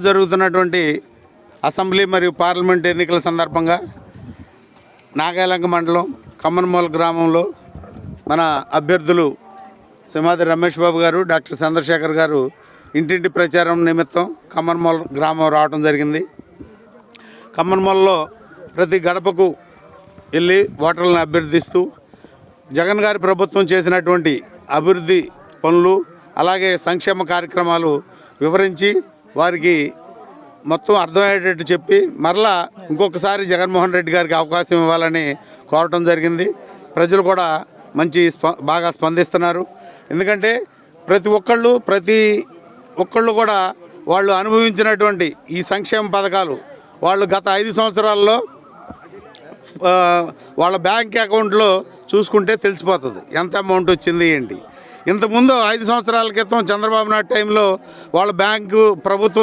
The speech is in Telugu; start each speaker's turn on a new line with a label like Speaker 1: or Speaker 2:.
Speaker 1: జరుగుతున్నటువంటి అసెంబ్లీ మరియు పార్లమెంట్ ఎన్నికల సందర్భంగా నాగాలంక మండలం కమ్మనమూల గ్రామంలో మన అభ్యర్థులు సింహాద్రి రమేష్ బాబు గారు, డాక్టర్ చంద్రశేఖర్ గారు ఇంటింటి ప్రచారం నిమిత్తం కమ్మనమూల గ్రామం రావడం జరిగింది. కమ్మనమూలలో ప్రతి గడపకు వెళ్ళి ఓటర్లను అభ్యర్థిస్తూ జగన్ గారి ప్రభుత్వం చేసినటువంటి అభివృద్ధి పనులు అలాగే సంక్షేమ కార్యక్రమాలు వివరించి వారికి మొత్తం అర్థమయ్యేటట్టు చెప్పి మరలా ఇంకొకసారి జగన్మోహన్ రెడ్డి గారికి అవకాశం ఇవ్వాలని కోరటం జరిగింది. ప్రజలు కూడా బాగా స్పందిస్తున్నారు. ఎందుకంటే ప్రతి ఒక్కళ్ళు కూడా వాళ్ళు అనుభవించినటువంటి ఈ సంక్షేమ పథకాలు వాళ్ళు గత 5 సంవత్సరాల్లో వాళ్ళ బ్యాంక్ అకౌంట్లో చూసుకుంటే తెలిసిపోతుంది ఎంత అమౌంట్ వచ్చింది ఏంటి. ఇంతకుముందు 5 సంవత్సరాల క్రితం చంద్రబాబు నాయుడు టైంలో వాళ్ళ బ్యాంకు ప్రభుత్వం